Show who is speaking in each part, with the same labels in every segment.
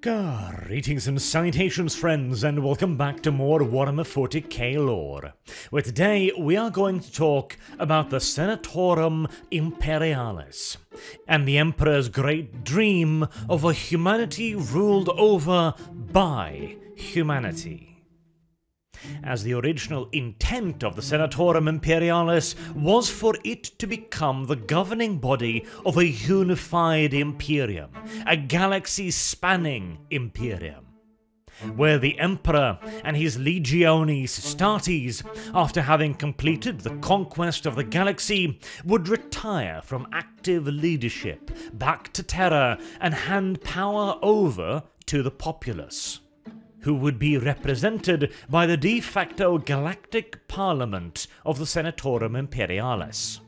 Speaker 1: Greetings and salutations, friends, and welcome back to more Warhammer 40k lore, where today we are going to talk about the Senatorum Imperialis, and the Emperor's great dream of a humanity ruled over by humanity. As the original intent of the Senatorum Imperialis was for it to become the governing body of a unified Imperium, a galaxy-spanning Imperium, where the Emperor and his Legiones Astartes, after having completed the conquest of the galaxy, would retire from active leadership back to Terra and hand power over to the populace, who would be represented by the de facto galactic parliament of the Senatorum Imperialis.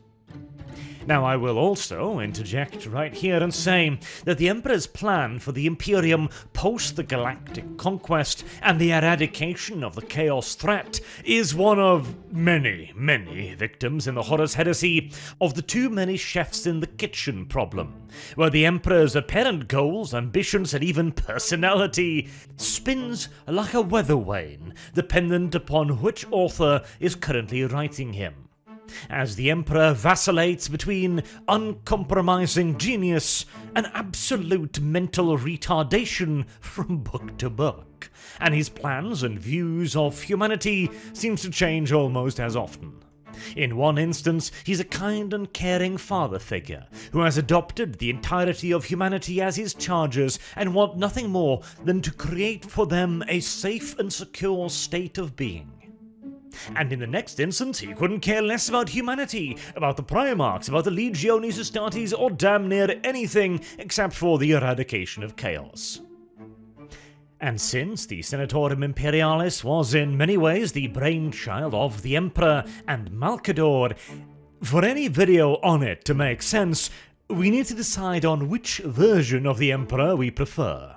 Speaker 1: Now, I will also interject right here and say that the Emperor's plan for the Imperium post the galactic conquest and the eradication of the Chaos threat is one of many, many victims in the Horus Heresy of the too many chefs in the kitchen problem, where the Emperor's apparent goals, ambitions, and even personality spins like a weather vane, dependent upon which author is currently writing him, as the Emperor vacillates between uncompromising genius and absolute mental retardation from book to book, and his plans and views of humanity seems to change almost as often. In one instance, he's a kind and caring father figure who has adopted the entirety of humanity as his charges and want nothing more than to create for them a safe and secure state of being. And in the next instance, he couldn't care less about humanity, about the Primarchs, about the Legiones Astartes, or damn near anything except for the eradication of chaos. And since the Senatorum Imperialis was in many ways the brainchild of the Emperor and Malcador, for any video on it to make sense, we need to decide on which version of the Emperor we prefer.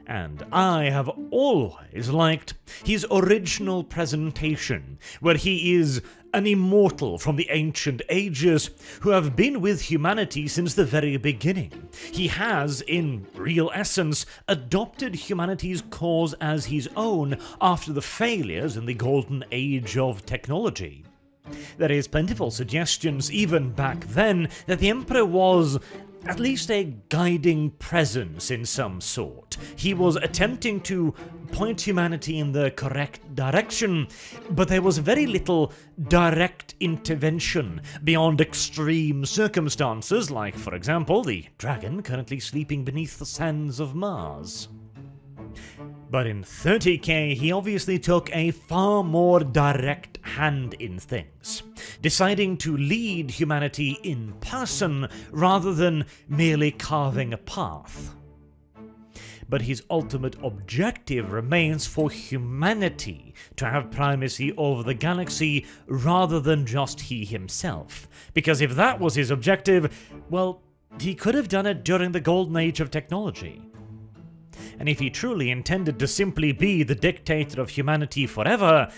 Speaker 1: And I have always liked his original presentation, where he is an immortal from the ancient ages who have been with humanity since the very beginning. He has, in real essence, adopted humanity's cause as his own after the failures in the golden age of technology. There is plentiful suggestions even back then that the Emperor was at least a guiding presence in some sort. He was attempting to point humanity in the correct direction, but there was very little direct intervention beyond extreme circumstances, like, for example, the dragon currently sleeping beneath the sands of Mars. But in 30k, he obviously took a far more direct hand in things, deciding to lead humanity in person rather than merely carving a path. But his ultimate objective remains for humanity to have primacy over the galaxy rather than just he himself, because if that was his objective, well, he could have done it during the golden age of technology. And if he truly intended to simply be the dictator of humanity forever,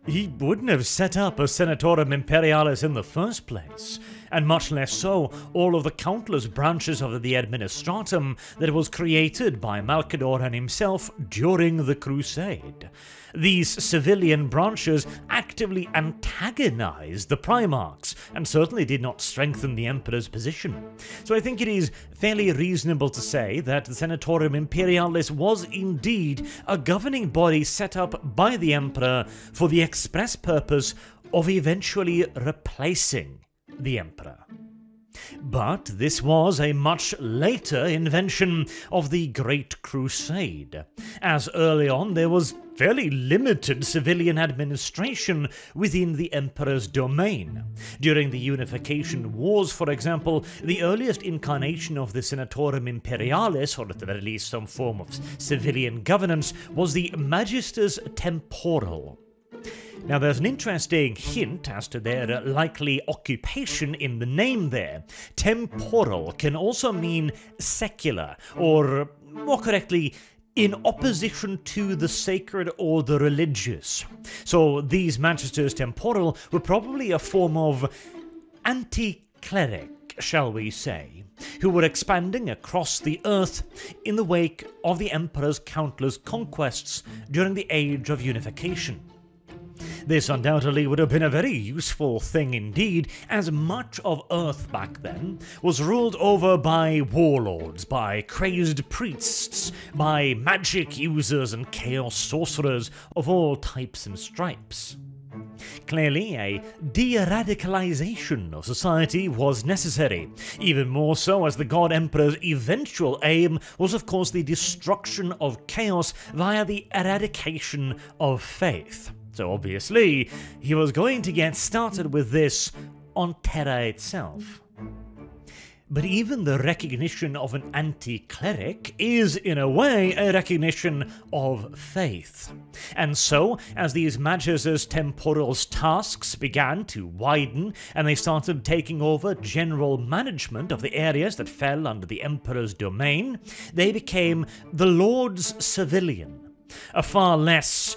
Speaker 1: he wouldn't have set up a Senatorum Imperialis in the first place, and much less so all of the countless branches of the Administratum that was created by Malcador and himself during the Crusade. These civilian branches actively antagonized the Primarchs, and certainly did not strengthen the Emperor's position. So I think it is fairly reasonable to say that the Senatorum Imperialis was indeed a governing body set up by the Emperor for the express purpose of eventually replacing the Emperor. But this was a much later invention of the Great Crusade, as early on there was fairly limited civilian administration within the Emperor's domain. During the Unification Wars, for example, the earliest incarnation of the Senatorum Imperialis, or at the very least some form of civilian governance, was the Magisters Temporal. Now, there's an interesting hint as to their likely occupation in the name there. Temporal can also mean secular, or more correctly, in opposition to the sacred or the religious. So these Magisters Temporal were probably a form of anti-cleric, shall we say, who were expanding across the earth in the wake of the Emperor's countless conquests during the Age of Unification. This undoubtedly would have been a very useful thing indeed, as much of Earth back then was ruled over by warlords, by crazed priests, by magic users and chaos sorcerers of all types and stripes. Clearly, a de-radicalization of society was necessary, even more so as the God Emperor's eventual aim was of course the destruction of chaos via the eradication of faith. So obviously, he was going to get started with this on Terra itself. But even the recognition of an anti-cleric is, in a way, a recognition of faith. And so, as these Magus' Temporal's tasks began to widen, and they started taking over general management of the areas that fell under the Emperor's domain, they became the Lords Civilian, a far less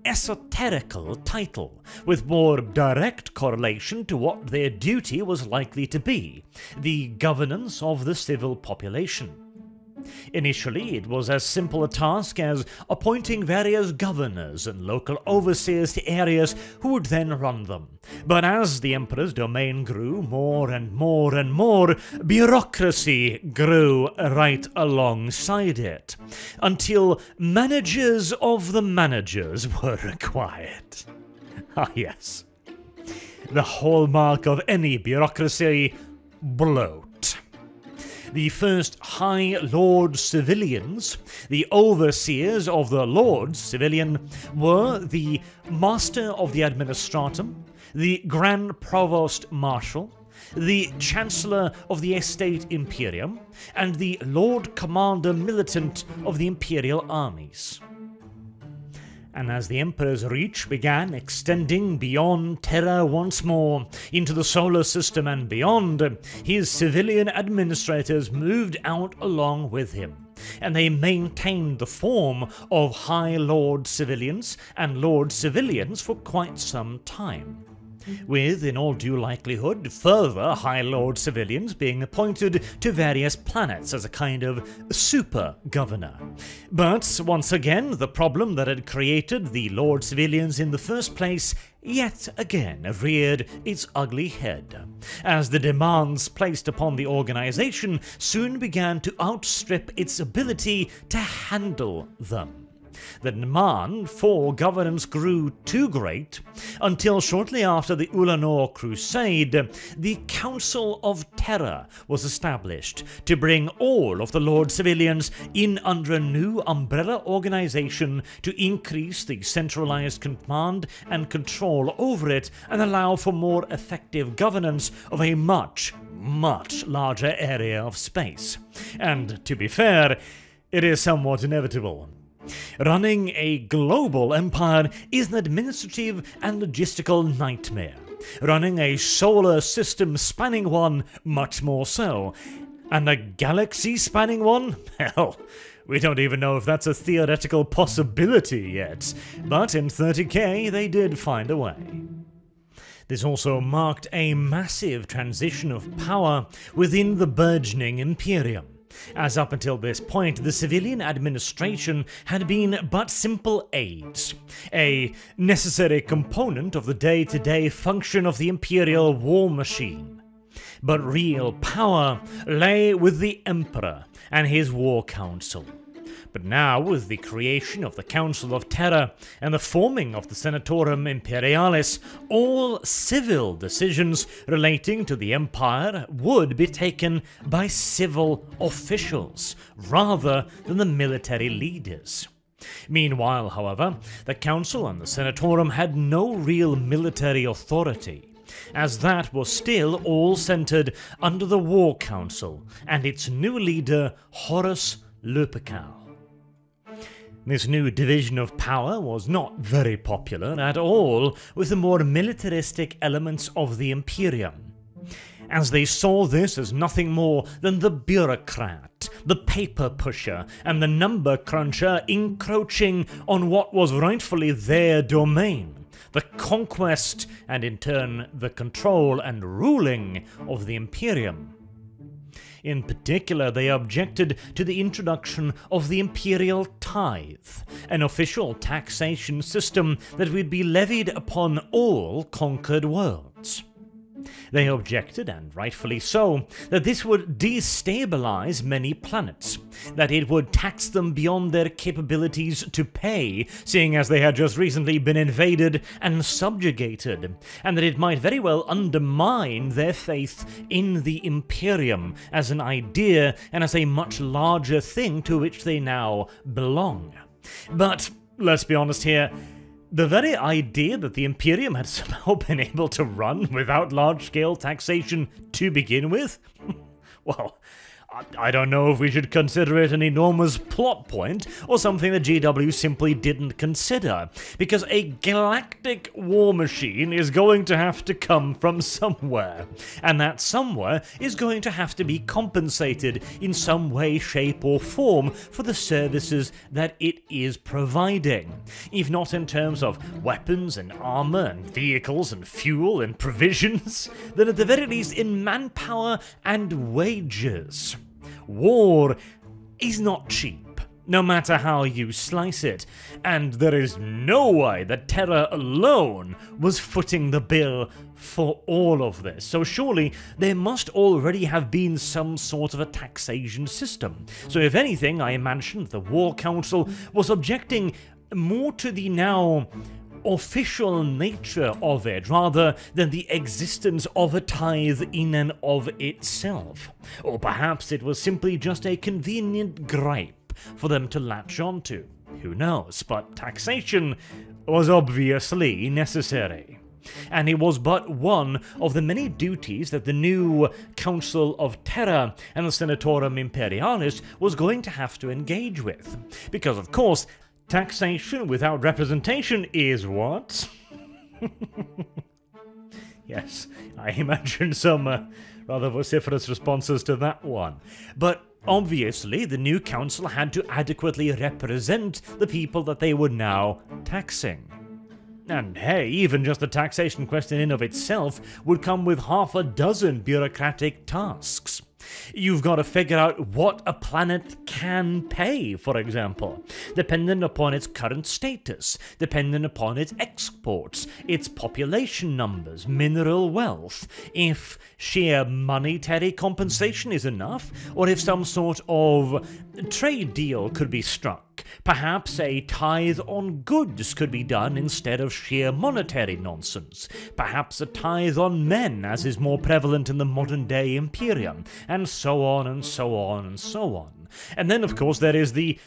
Speaker 1: esoterical title, with more direct correlation to what their duty was likely to be, the governance of the civil population. Initially, it was as simple a task as appointing various governors and local overseers to areas who would then run them. But as the Emperor's domain grew more and more and more, bureaucracy grew right alongside it, until managers of the managers were required. Ah yes, the hallmark of any bureaucracy: bloat. The first High Lord Civilians, the overseers of the Lords Civilian, were the Master of the Administratum, the Grand Provost Marshal, the Chancellor of the Estate Imperium, and the Lord Commander Militant of the Imperial armies. And as the Emperor's reach began extending beyond Terra once more, into the solar system and beyond, his civilian administrators moved out along with him, and they maintained the form of High Lord Civilians and Lord Civilians for quite some time, with, in all due likelihood, further High Lord Civilians being appointed to various planets as a kind of super governor. But once again, the problem that had created the Lord Civilians in the first place yet again reared its ugly head, as the demands placed upon the organization soon began to outstrip its ability to handle them. The demand for governance grew too great, until shortly after the Ulanor Crusade, the Council of Terra was established to bring all of the Lord Civilians in under a new umbrella organization to increase the centralized command and control over it and allow for more effective governance of a much larger area of space. And to be fair, it is somewhat inevitable. Running a global empire is an administrative and logistical nightmare. Running a solar system spanning one, much more so. And a galaxy spanning one? Hell, we don't even know if that's a theoretical possibility yet. But in 30K, they did find a way. This also marked a massive transition of power within the burgeoning Imperium, as up until this point the civilian administration had been but simple aids, a necessary component of the day-to-day function of the Imperial war machine. But real power lay with the Emperor and his war council. But now, with the creation of the Council of Terra and the forming of the Senatorum Imperialis, all civil decisions relating to the Empire would be taken by civil officials, rather than the military leaders. Meanwhile, however, the Council and the Senatorum had no real military authority, as that was still all centered under the War Council and its new leader, Horus Lupercal. This new division of power was not very popular at all with the more militaristic elements of the Imperium, as they saw this as nothing more than the bureaucrat, the paper pusher, and the number cruncher encroaching on what was rightfully their domain, the conquest and in turn the control and ruling of the Imperium. In particular, they objected to the introduction of the Imperial tithe, an official taxation system that would be levied upon all conquered worlds. They objected, and rightfully so, that this would destabilize many planets, that it would tax them beyond their capabilities to pay, seeing as they had just recently been invaded and subjugated, and that it might very well undermine their faith in the Imperium as an idea and as a much larger thing to which they now belong. But, let's be honest here, the very idea that the Imperium had somehow been able to run without large-scale taxation to begin with? Well, I don't know if we should consider it an enormous plot point or something that GW simply didn't consider, because a galactic war machine is going to have to come from somewhere, and that somewhere is going to have to be compensated in some way, shape or form for the services that it is providing. If not in terms of weapons and armor and vehicles and fuel and provisions, then at the very least in manpower and wages. War is not cheap, no matter how you slice it, and there is no way that Terra alone was footing the bill for all of this. So surely there must already have been some sort of a taxation system. So if anything, I imagine the War Council was objecting more to the now official nature of it rather than the existence of a tithe in and of itself. Or perhaps it was simply just a convenient gripe for them to latch onto. Who knows, but taxation was obviously necessary. And it was but one of the many duties that the new Council of Terra and the Senatorum Imperialis was going to have to engage with. Because of course, taxation without representation is what? Yes, I imagine some rather vociferous responses to that one. But obviously, the new council had to adequately represent the people that they were now taxing. And hey, even just the taxation question in of itself would come with half a dozen bureaucratic tasks. You've got to figure out what a planet can pay, for example, dependent upon its current status, dependent upon its exports, its population numbers, mineral wealth, if sheer monetary compensation is enough, or if some sort of trade deal could be struck. Perhaps a tithe on goods could be done instead of sheer monetary nonsense. Perhaps a tithe on men, as is more prevalent in the modern-day Imperium, and so on and so on and so on. And then, of course, there is the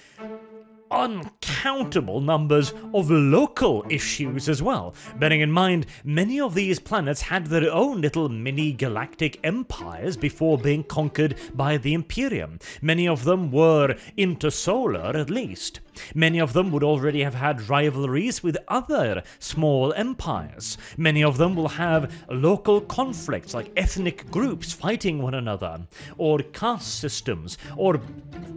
Speaker 1: uncountable numbers of local issues as well, bearing in mind many of these planets had their own little mini-galactic empires before being conquered by the Imperium. Many of them were intersolar, at least. Many of them would already have had rivalries with other small empires. Many of them will have local conflicts, like ethnic groups fighting one another, or caste systems, or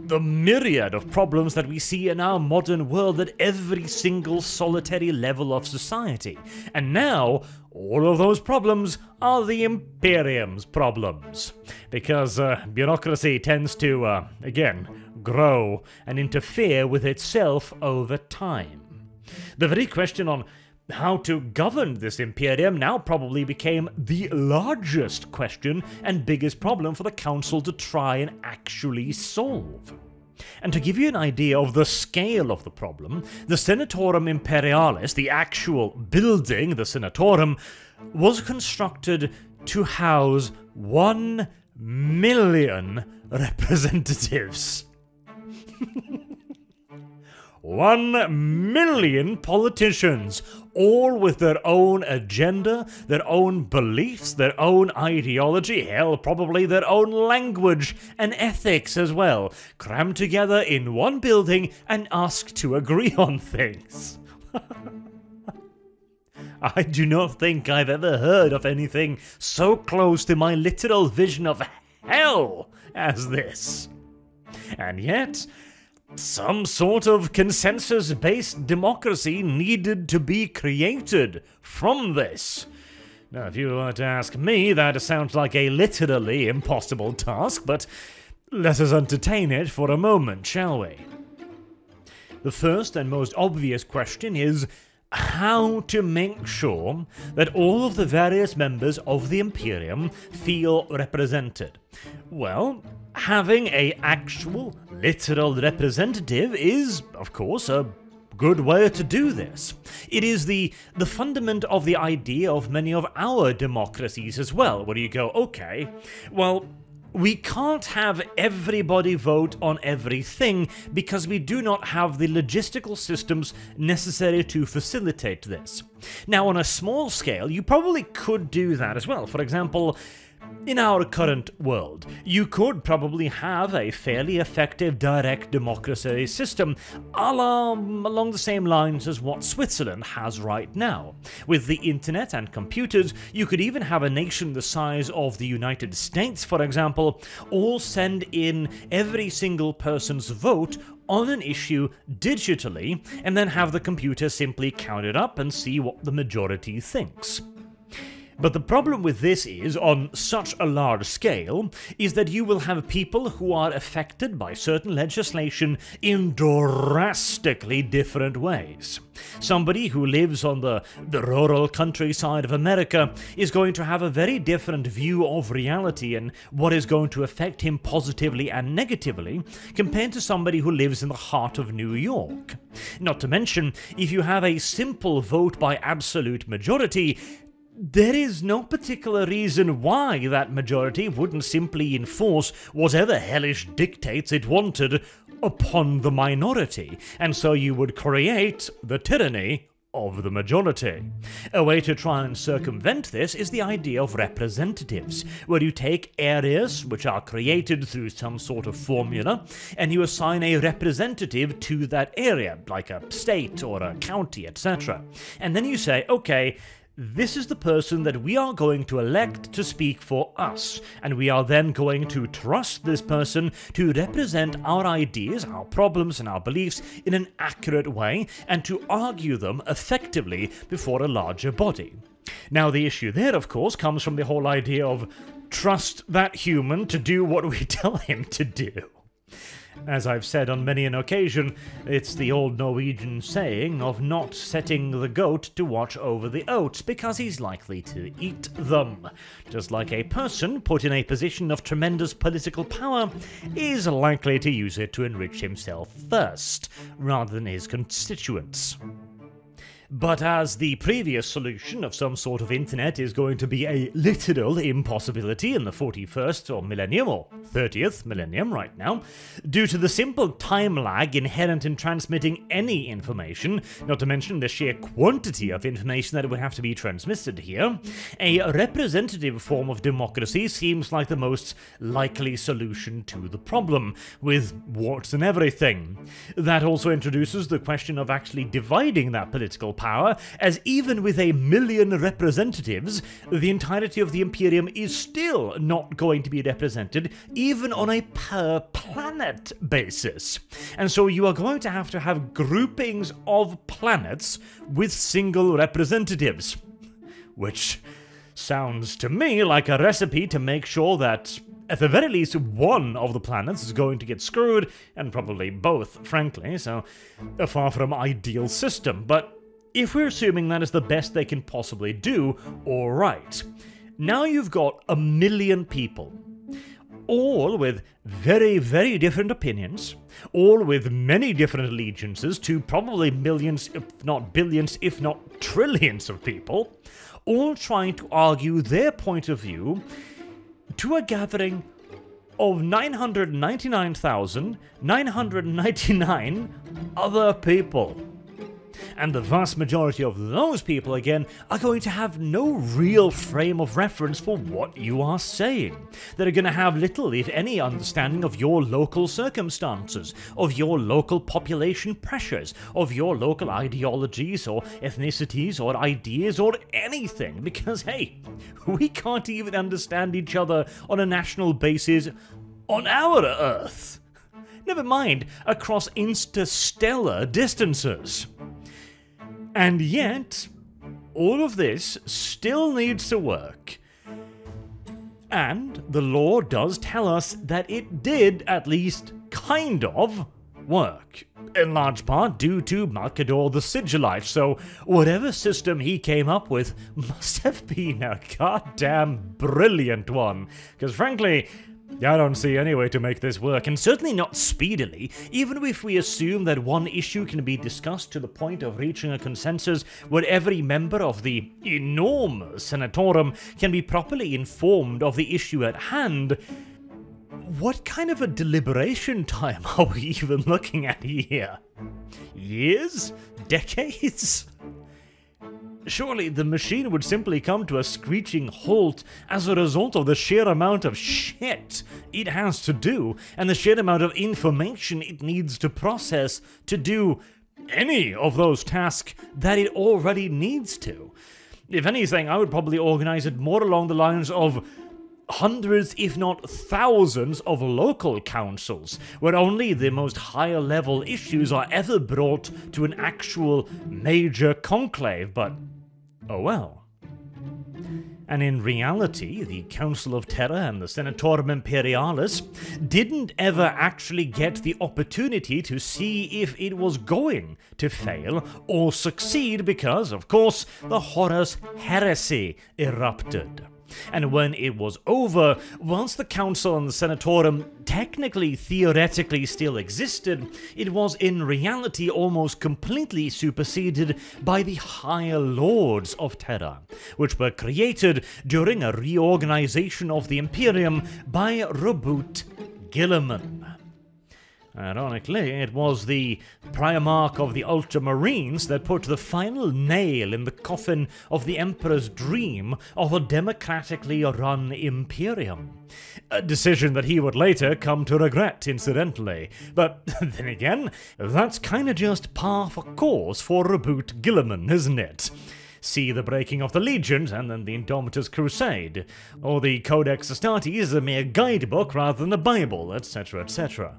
Speaker 1: the myriad of problems that we see in our modern world at every single solitary level of society. And now, all of those problems are the Imperium's problems. Because bureaucracy tends to, again, grow and interfere with itself over time. The very question on how to govern this Imperium now probably became the largest question and biggest problem for the Council to try and actually solve. And to give you an idea of the scale of the problem, the Senatorum Imperialis, the actual building, the Senatorum, was constructed to house 1 million representatives. 1 million politicians, all with their own agenda, their own beliefs, their own ideology, hell, probably their own language and ethics as well, crammed together in one building and asked to agree on things. I do not think I've ever heard of anything so close to my literal vision of hell as this. And yet, some sort of consensus-based democracy needed to be created from this. Now, if you were to ask me, that sounds like a literally impossible task, but let us entertain it for a moment, shall we? The first and most obvious question is how to make sure that all of the various members of the Imperium feel represented. Well, having an actual, literal representative is, of course, a good way to do this. It is the fundament of the idea of many of our democracies as well, where you go, okay, well, we can't have everybody vote on everything because we do not have the logistical systems necessary to facilitate this. Now, on a small scale, you probably could do that as well. For example, in our current world, you could probably have a fairly effective direct democracy system along the same lines as what Switzerland has right now. With the internet and computers, you could even have a nation the size of the United States, for example, all send in every single person's vote on an issue digitally, and then have the computer simply count it up and see what the majority thinks. But the problem with this is, on such a large scale, is that you will have people who are affected by certain legislation in drastically different ways. Somebody who lives on the rural countryside of America is going to have a very different view of reality and what is going to affect him positively and negatively compared to somebody who lives in the heart of New York. Not to mention, if you have a simple vote by absolute majority, there is no particular reason why that majority wouldn't simply enforce whatever hellish dictates it wanted upon the minority, and so you would create the tyranny of the majority. A way to try and circumvent this is the idea of representatives, where you take areas which are created through some sort of formula, and you assign a representative to that area, like a state or a county, etc. And then you say, okay, this is the person that we are going to elect to speak for us, and we are then going to trust this person to represent our ideas, our problems, and our beliefs in an accurate way, and to argue them effectively before a larger body. Now, the issue there, of course, comes from the whole idea of trust that human to do what we tell him to do. As I've said on many an occasion, it's the old Norwegian saying of not setting the goat to watch over the oats because he's likely to eat them. Just like a person put in a position of tremendous political power is likely to use it to enrich himself first, rather than his constituents. But as the previous solution of some sort of internet is going to be a literal impossibility in the 41st or millennium, or 30th millennium right now, due to the simple time lag inherent in transmitting any information, not to mention the sheer quantity of information that would have to be transmitted here, a representative form of democracy seems like the most likely solution to the problem, with warts and everything. That also introduces the question of actually dividing that political power, as even with 1 million representatives, the entirety of the Imperium is still not going to be represented, even on a per-planet basis. And so you are going to have groupings of planets with single representatives, which sounds to me like a recipe to make sure that at the very least one of the planets is going to get screwed, and probably both, frankly, so a far from ideal system. But if we're assuming that is the best they can possibly do, alright. Now you've got 1 million people, all with very, very different opinions, all with many different allegiances to probably millions, if not billions, if not trillions of people, all trying to argue their point of view to a gathering of 999,999 other people. And the vast majority of those people, again, are going to have no real frame of reference for what you are saying. They're going to have little, if any, understanding of your local circumstances, of your local population pressures, of your local ideologies or ethnicities or ideas or anything. Because, hey, we can't even understand each other on a national basis on our Earth. Never mind across interstellar distances. And yet, all of this still needs to work. And the lore does tell us that it did at least kind of work, in large part due to Malcador the Sigillite, so whatever system he came up with must have been a goddamn brilliant one, because frankly, I don't see any way to make this work, and certainly not speedily, even if we assume that one issue can be discussed to the point of reaching a consensus where every member of the enormous Senatorum can be properly informed of the issue at hand. What kind of a deliberation time are we even looking at here? Years? Decades? Surely the machine would simply come to a screeching halt as a result of the sheer amount of shit it has to do, and the sheer amount of information it needs to process to do any of those tasks that it already needs to. If anything, I would probably organize it more along the lines of hundreds, if not thousands, of local councils, where only the most higher level issues are ever brought to an actual major conclave, but oh well. And in reality, the Council of Terra and the Senatorum Imperialis didn't ever actually get the opportunity to see if it was going to fail or succeed because, of course, the Horus Heresy erupted. And when it was over, once the Council and the Senatorum technically, theoretically still existed, it was in reality almost completely superseded by the Higher Lords of Terra, which were created during a reorganization of the Imperium by Reboot Guilliman. Ironically, it was the Primarch of the Ultramarines that put the final nail in the coffin of the Emperor's dream of a democratically run Imperium. A decision that he would later come to regret, incidentally. But then again, that's kinda just par for course for Reboot Guilliman, isn't it? See the breaking of the legions and then the Indomitus Crusade, or the Codex Astartes, a mere guidebook rather than a Bible, etc., etc.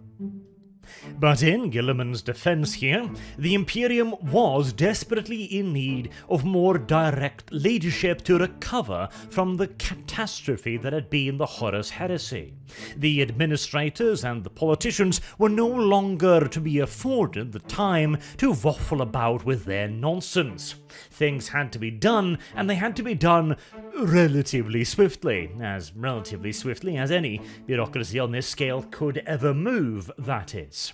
Speaker 1: But in Guilliman's defense here, the Imperium was desperately in need of more direct leadership to recover from the catastrophe that had been the Horus Heresy. The administrators and the politicians were no longer to be afforded the time to waffle about with their nonsense. Things had to be done, and they had to be done relatively swiftly as any bureaucracy on this scale could ever move, that is.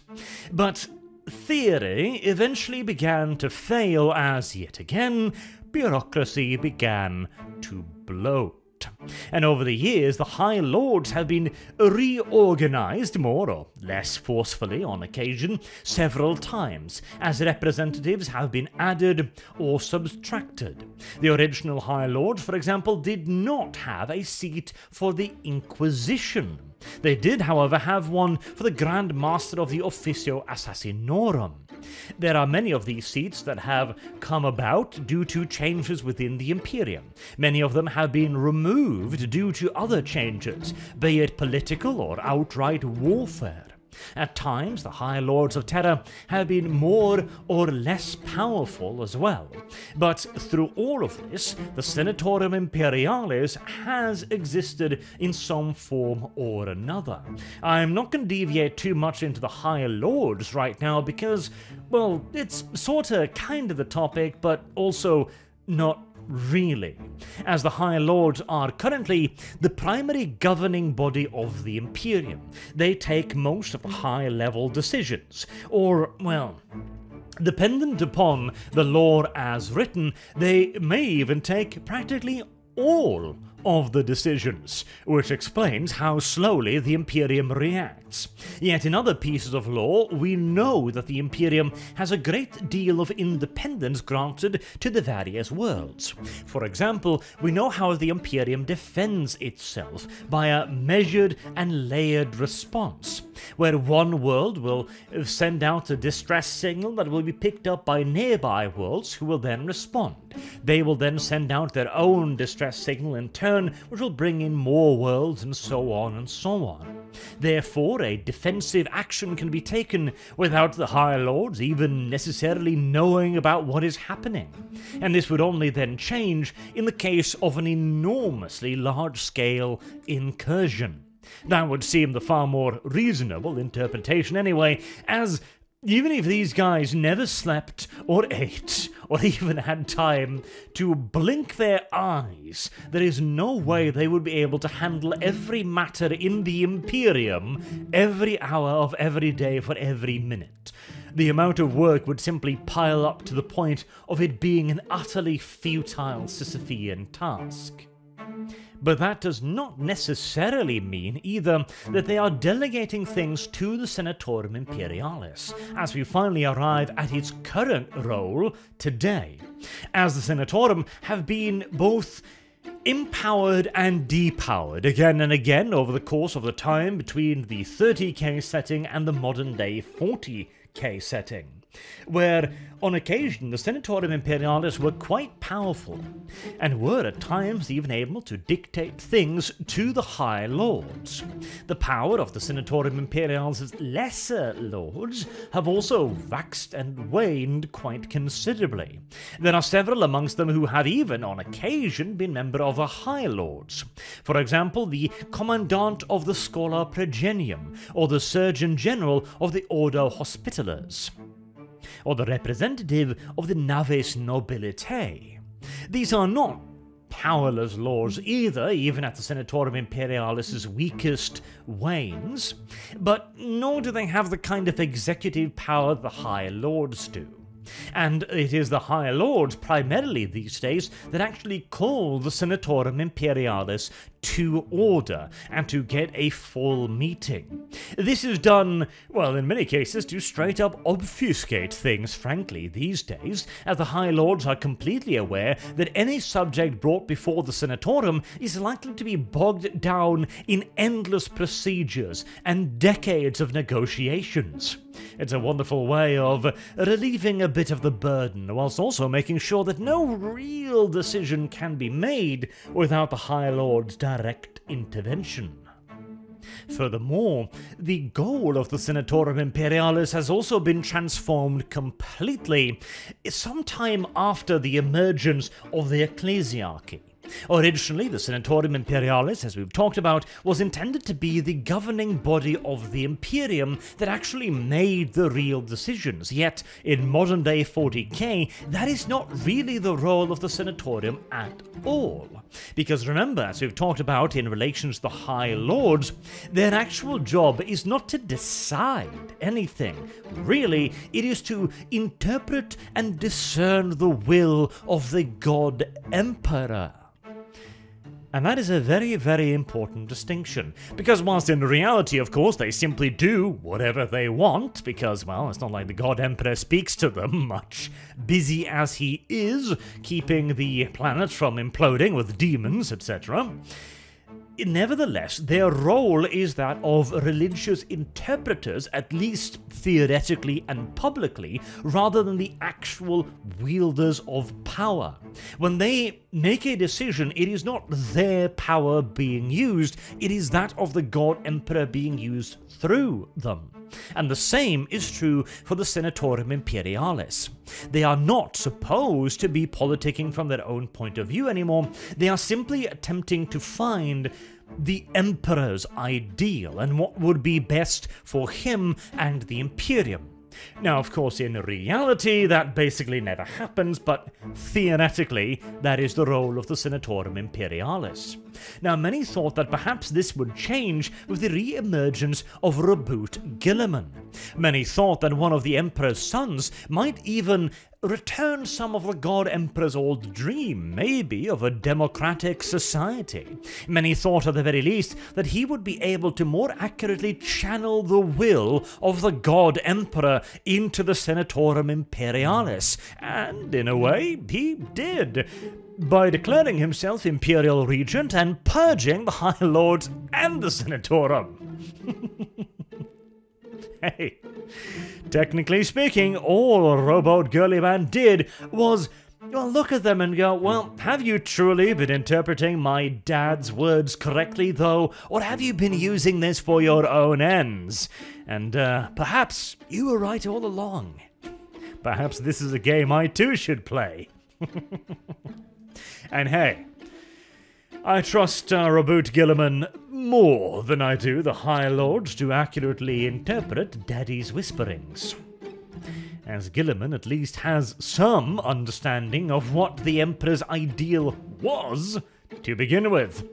Speaker 1: But theory eventually began to fail as, yet again, bureaucracy began to bloat. And over the years, the High Lords have been reorganized, more or less forcefully on occasion, several times, as representatives have been added or subtracted. The original High Lords, for example, did not have a seat for the Inquisition. They did, however, have one for the Grand Master of the Officio Assassinorum. There are many of these seats that have come about due to changes within the Imperium. Many of them have been removed due to other changes, be it political or outright warfare. At times, the High Lords of Terra have been more or less powerful as well. But through all of this, the Senatorum Imperialis has existed in some form or another. I'm not going to deviate too much into the High Lords right now because, well, it's sorta kinda the topic, but also not really, as the High Lords are currently the primary governing body of the Imperium. They take most of the high-level decisions, or, well, dependent upon the lore as written, they may even take practically all of the decisions, which explains how slowly the Imperium reacts. Yet in other pieces of lore, we know that the Imperium has a great deal of independence granted to the various worlds. For example, we know how the Imperium defends itself by a measured and layered response, where one world will send out a distress signal that will be picked up by nearby worlds who will then respond. They will then send out their own distress signal in turn, turn, which will bring in more worlds and so on and so on. Therefore, a defensive action can be taken without the High Lords even necessarily knowing about what is happening, and this would only then change in the case of an enormously large-scale incursion. That would seem the far more reasonable interpretation anyway, as even if these guys never slept or ate or even had time to blink their eyes, there is no way they would be able to handle every matter in the Imperium every hour of every day for every minute. The amount of work would simply pile up to the point of it being an utterly futile Sisyphean task. But that does not necessarily mean either that they are delegating things to the Senatorum Imperialis, as we finally arrive at its current role today, as the Senatorum have been both empowered and depowered again and again over the course of the time between the 30k setting and the modern day 40k setting, where on occasion the Senatorum Imperialis were quite powerful, and were at times even able to dictate things to the High Lords. The power of the Senatorum Imperialis' lesser lords have also waxed and waned quite considerably. There are several amongst them who have even on occasion been members of the High Lords. For example, the Commandant of the Schola Progenium, or the Surgeon General of the Ordo Hospitallers, or the representative of the Naves Nobilitae. These are not powerless lords either, even at the Senatorum Imperialis' weakest wanes, but nor do they have the kind of executive power the High Lords do. And it is the High Lords primarily these days that actually call the Senatorum Imperialis to order and to get a full meeting. This is done, well, in many cases to straight up obfuscate things, frankly, these days, as the High Lords are completely aware that any subject brought before the Senatorum is likely to be bogged down in endless procedures and decades of negotiations. It's a wonderful way of relieving a bit of the burden, whilst also making sure that no real decision can be made without the High Lord's direct intervention. Furthermore, the goal of the Senatorum Imperialis has also been transformed completely sometime after the emergence of the ecclesiarchy. Originally, the Senatorum Imperialis, as we've talked about, was intended to be the governing body of the Imperium that actually made the real decisions, yet in modern-day 40k, that is not really the role of the Senatorum at all. Because remember, as we've talked about in relation to the High Lords, their actual job is not to decide anything. Really, it is to interpret and discern the will of the God Emperor. And that is a very, very important distinction, because whilst in reality, of course, they simply do whatever they want, because, well, it's not like the God Emperor speaks to them much, busy as he is, keeping the planet from imploding with demons, etc. Nevertheless, their role is that of religious interpreters, at least theoretically and publicly, rather than the actual wielders of power. When they make a decision, it is not their power being used, it is that of the God Emperor being used through them. And the same is true for the Senatorum Imperialis. They are not supposed to be politicking from their own point of view anymore, they are simply attempting to find the Emperor's ideal and what would be best for him and the Imperium. Now, of course, in reality, that basically never happens, but theoretically, that is the role of the Senatorum Imperialis. Now, many thought that perhaps this would change with the re-emergence of Reboot Gilliman. Many thought that one of the Emperor's sons might even return some of the God Emperor's old dream, maybe, of a democratic society. Many thought, at the very least, that he would be able to more accurately channel the will of the God Emperor into the Senatorum Imperialis, and, in a way, he did, by declaring himself Imperial Regent and purging the High Lords and the Senatorum. Hey, technically speaking, all Robot Girly Man did was you'll look at them and go, well, have you truly been interpreting my dad's words correctly, though? Or have you been using this for your own ends? And perhaps you were right all along. Perhaps this is a game I too should play. And hey, I trust Reboot Gilliman more than I do the High Lords to accurately interpret Daddy's whisperings, as Gilliman at least has some understanding of what the Emperor's ideal was to begin with.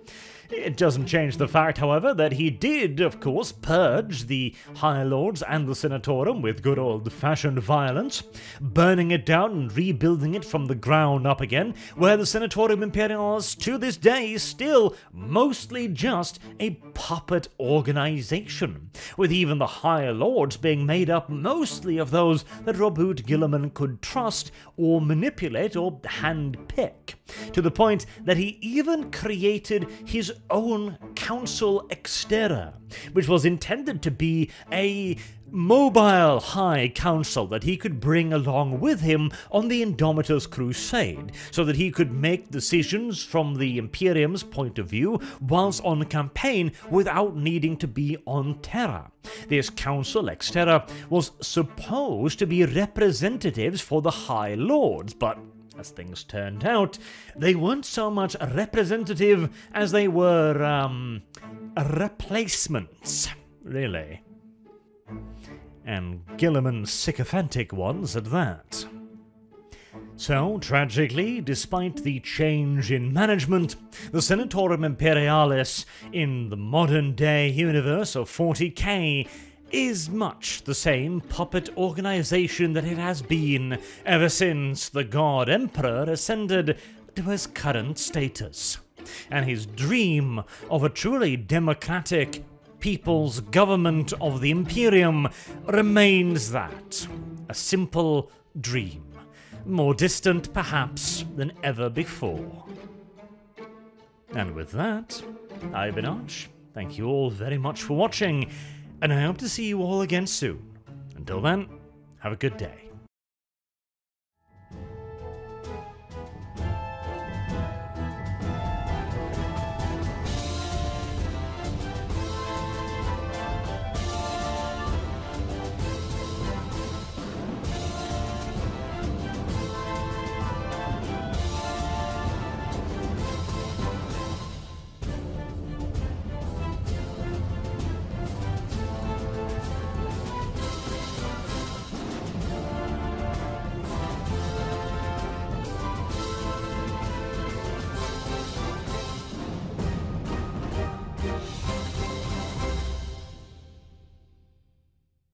Speaker 1: It doesn't change the fact, however, that he did, of course, purge the High Lords and the Senatorum with good old-fashioned violence, burning it down and rebuilding it from the ground up again, where the Senatorum Imperialis to this day is still mostly just a puppet organization, with even the High Lords being made up mostly of those that Reboot Gilliman could trust or manipulate or handpick, to the point that he even created his own Council Exterra, which was intended to be a mobile High Council that he could bring along with him on the Indomitus Crusade, so that he could make decisions from the Imperium's point of view whilst on campaign without needing to be on Terra. This Council Exterra was supposed to be representatives for the High Lords, but as things turned out, they weren't so much representative as they were, replacements, really. And Gilliman's sycophantic ones at that. So, tragically, despite the change in management, the Senatorum Imperialis in the modern-day universe of 40k is much the same puppet organization that it has been ever since the God Emperor ascended to his current status, and his dream of a truly democratic people's government of the Imperium remains that, a simple dream, more distant perhaps than ever before. And with that, I've been Arch. Thank you all very much for watching, and I hope to see you all again soon. Until then, have a good day.